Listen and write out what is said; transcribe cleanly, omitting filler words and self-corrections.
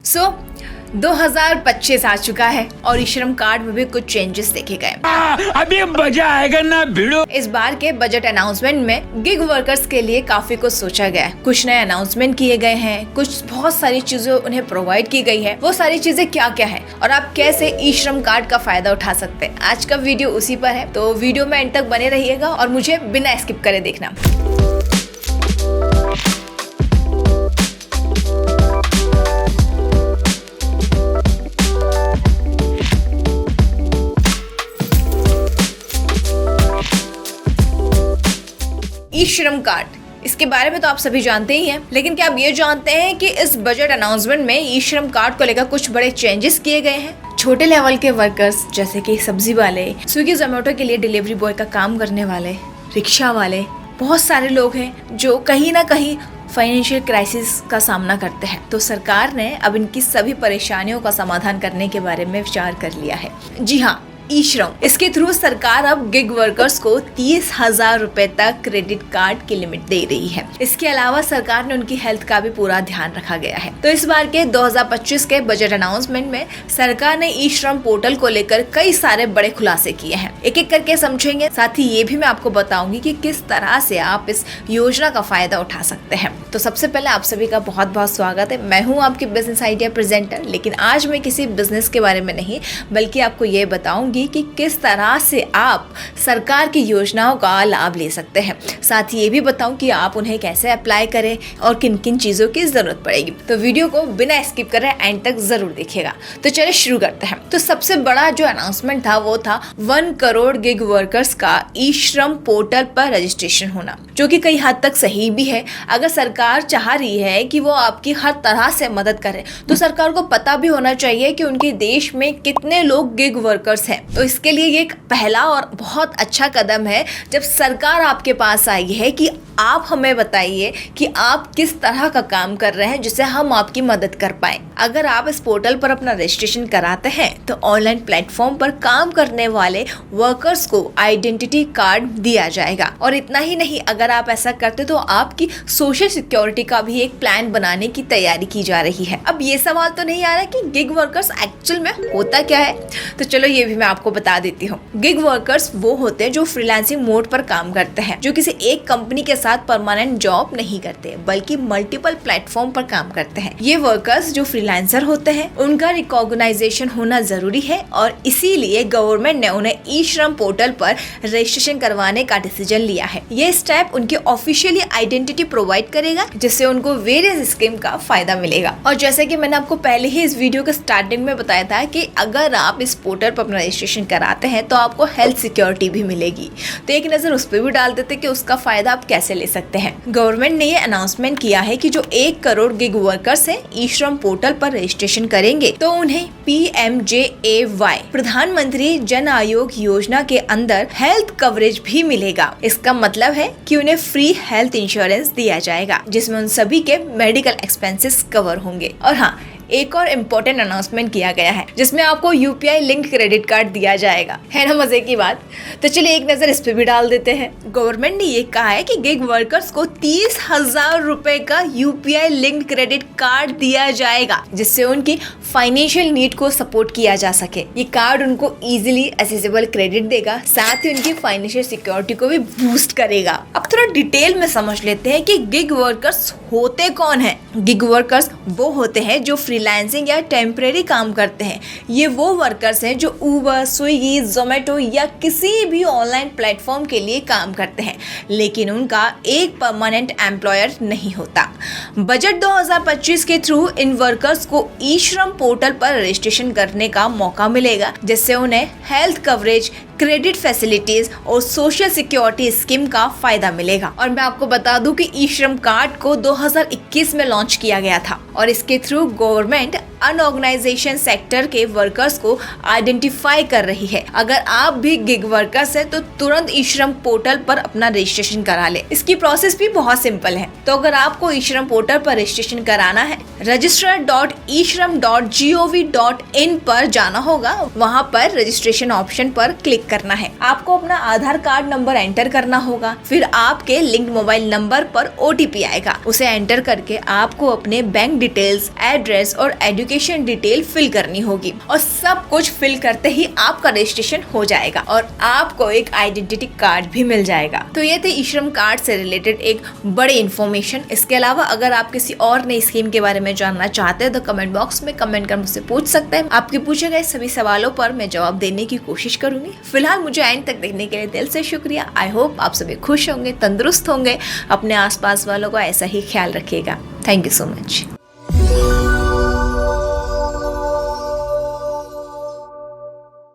2025 आ चुका है और ई श्रम कार्ड में भी कुछ चेंजेस देखे गए। अभी मजा आएगा ना भिड़ो। इस बार के बजट अनाउंसमेंट में गिग वर्कर्स के लिए काफी कुछ सोचा गया है। कुछ नए अनाउंसमेंट किए गए हैं, कुछ बहुत सारी चीजें उन्हें प्रोवाइड की गई है। वो सारी चीजें क्या क्या है और आप कैसे ई श्रम कार्ड का फायदा उठा सकते हैं, आज का वीडियो उसी पर है। तो वीडियो में एंड तक बने रहिएगा और मुझे बिना स्किप करे देखना। ई श्रम कार्ड, इसके बारे में तो आप सभी जानते ही हैं, लेकिन क्या आप ये जानते हैं कि इस बजट अनाउंसमेंट में ई श्रम कार्ड को लेकर कुछ बड़े चेंजेस किए गए हैं। छोटे लेवल के वर्कर्स जैसे कि सब्जी वाले, स्विगी जोमेटो के लिए डिलीवरी बॉय का काम करने वाले, रिक्शा वाले, बहुत सारे लोग हैं जो कहीं ना कहीं फाइनेंशियल क्राइसिस का सामना करते हैं। तो सरकार ने अब इनकी सभी परेशानियों का समाधान करने के बारे में विचार कर लिया है। जी हाँ, ई श्रम, इसके थ्रू सरकार अब गिग वर्कर्स को 30,000 रुपए तक क्रेडिट कार्ड की लिमिट दे रही है। इसके अलावा सरकार ने उनकी हेल्थ का भी पूरा ध्यान रखा गया है। तो इस बार के 2025 के बजट अनाउंसमेंट में सरकार ने ई श्रम पोर्टल को लेकर कई सारे बड़े खुलासे किए हैं। एक एक करके समझेंगे, साथ ही ये भी मैं आपको बताऊंगी कि किस तरह से आप इस योजना का फायदा उठा सकते हैं। तो सबसे पहले आप सभी का बहुत बहुत स्वागत है। मैं हूँ आपकी बिजनेस आइडिया प्रेजेंटर, लेकिन आज मैं किसी बिजनेस के बारे में नहीं बल्कि आपको ये बताऊंगी कि किस तरह से आप सरकार की योजनाओं का लाभ ले सकते हैं। साथ ही ये भी बताऊं कि आप उन्हें कैसे अप्लाई करें और किन किन चीजों की जरूरत पड़ेगी। तो वीडियो को बिना स्किप करें एंड तक जरूर देखिएगा। तो चलिए शुरू करते हैं। तो सबसे बड़ा जो अनाउंसमेंट था वो था 1 करोड़ गिग वर्कर्स का ई श्रम पोर्टल पर रजिस्ट्रेशन होना, जो कि कई हद तक सही भी है। अगर सरकार चाह रही है कि वो आपकी हर तरह से मदद करे, तो सरकार को पता भी होना चाहिए कि उनके देश में कितने लोग गिग वर्कर्स हैं। तो इसके लिए ये एक पहला और बहुत अच्छा कदम है जब सरकार आपके पास आई है कि आप हमें बताइए कि आप किस तरह का काम कर रहे हैं जिससे हम आपकी मदद कर पाए। अगर आप इस पोर्टल पर अपना रजिस्ट्रेशन कराते हैं तो ऑनलाइन प्लेटफॉर्म पर काम करने वाले वर्कर्स को आइडेंटिटी कार्ड दिया जाएगा। और इतना ही नहीं, अगर आप ऐसा करते तो आपकी सोशल सिक्योरिटी का भी एक प्लान बनाने की तैयारी की जा रही है। अब ये सवाल तो नहीं आ रहा कि गिग वर्कर्स एक्चुअल में होता क्या है, तो चलो ये भी मैं आपको बता देती हूँ। गिग वर्कर्स वो होते हैं जो फ्रीलांसिंग मोड पर काम करते हैं, जो किसी एक कंपनी के साथ परमानेंट जॉब नहीं करते बल्कि मल्टीपल प्लेटफॉर्म पर काम करते हैं। ये वर्कर्स जो फ्रीलांसर होते हैं उनका रिकॉग्नाइजेशन होना जरूरी है और इसीलिए गवर्नमेंट ने उन्हें ई श्रम पोर्टल पर रजिस्ट्रेशन करवाने का डिसीजन लिया है। ये स्टेप उनकी ऑफिशियली आइडेंटिटी प्रोवाइड करेगा, जिससे उनको वेरियस स्कीम का फायदा मिलेगा। और जैसे कि मैंने आपको पहले ही इस वीडियो के स्टार्टिंग में बताया था कि अगर आप इस पोर्टल पर अपना रजिस्ट्रेशन कराते हैं तो आपको हेल्थ सिक्योरिटी भी मिलेगी। तो एक नजर उस पर भी डाल देते कि उसका फायदा आप कैसे ले सकते हैं। गवर्नमेंट ने ये अनाउंसमेंट किया है कि जो 1 करोड़ गिग वर्कर्स हैं ई श्रम पोर्टल पर रजिस्ट्रेशन करेंगे तो उन्हें PMJAY प्रधानमंत्री जन आयोग योजना के अंदर हेल्थ कवरेज भी मिलेगा। इसका मतलब है कि उन्हें फ्री हेल्थ इंश्योरेंस दिया जाएगा, जिसमें उन सभी के मेडिकल एक्सपेंसेस कवर होंगे। और हाँ, एक और इम्पोर्टेंट अनाउंसमेंट किया गया है जिसमें आपको UPI लिंक क्रेडिट कार्ड दिया जाएगा। है ना मजे की बात। तो चलिए एक नजर इस पे भी डाल देते हैं। गवर्नमेंट ने ये कहा है कि गिग वर्कर्स को 30,000 रुपए का UPI लिंक क्रेडिट कार्ड दिया जाएगा, जिससे उनकी फाइनेंशियल नीड को सपोर्ट किया जा सके। ये कार्ड उनको इजीली एसेसिबल क्रेडिट देगा, साथ ही उनकी फाइनेंशियल सिक्योरिटी को भी बूस्ट करेगा। अब थोड़ा डिटेल में समझ लेते हैं कि गिग वर्कर्स होते कौन हैं। गिग वर्कर्स वो होते हैं जो फ्रीलांसिंग या टेम्परेरी काम करते हैं। ये वो वर्कर्स हैं जो उबर, स्विगी, जोमेटो या किसी भी ऑनलाइन प्लेटफॉर्म के लिए काम करते हैं, लेकिन उनका एक परमानेंट एम्प्लॉयर नहीं होता। बजट 2025 के थ्रू इन वर्कर्स को ई श्रम पोर्टल पर रजिस्ट्रेशन करने का मौका मिलेगा, जिससे उन्हें हेल्थ कवरेज, क्रेडिट फैसिलिटीज और सोशल सिक्योरिटी स्कीम का फायदा मिलेगा। और मैं आपको बता दूं कि ई श्रम कार्ड को 2021 में लॉन्च किया गया था और इसके थ्रू गवर्नमेंट अनऑर्गेनाइजेशन सेक्टर के वर्कर्स को आइडेंटिफाई कर रही है। अगर आप भी गिग वर्कर्स हैं तो तुरंत ई श्रम पोर्टल पर अपना रजिस्ट्रेशन करा ले। इसकी प्रोसेस भी बहुत सिंपल है। तो अगर आपको ई श्रम पोर्टल पर रजिस्ट्रेशन कराना है, register.eshram.gov.in पर जाना होगा। वहां पर रजिस्ट्रेशन ऑप्शन पर क्लिक करना है। आपको अपना आधार कार्ड नंबर एंटर करना होगा, फिर आपके लिंक्ड मोबाइल नंबर पर OTP आएगा। उसे एंटर करके आपको अपने बैंक डिटेल्स, एड्रेस और एजुकेशन डिटेल फिल करनी होगी और सब कुछ फिल करते ही आपका रजिस्ट्रेशन हो जाएगा और आपको एक आइडेंटिटी कार्ड भी मिल जाएगा। तो ये थे ई-श्रम कार्ड से रिलेटेड एक बड़ी इन्फॉर्मेशन। इसके अलावा अगर आप किसी और नई स्कीम के बारे में जानना चाहते हैं तो कमेंट बॉक्स में कमेंट कर मुझसे पूछ सकते हैं। आपके पूछे गए सभी सवालों पर मैं जवाब देने की कोशिश करूंगी। फिलहाल मुझे एंड तक देखने के लिए दिल से शुक्रिया। आई होप आप सभी खुश होंगे, तंदुरुस्त होंगे, अपने आसपास वालों का ऐसा ही ख्याल रखिएगा। Thank you so much.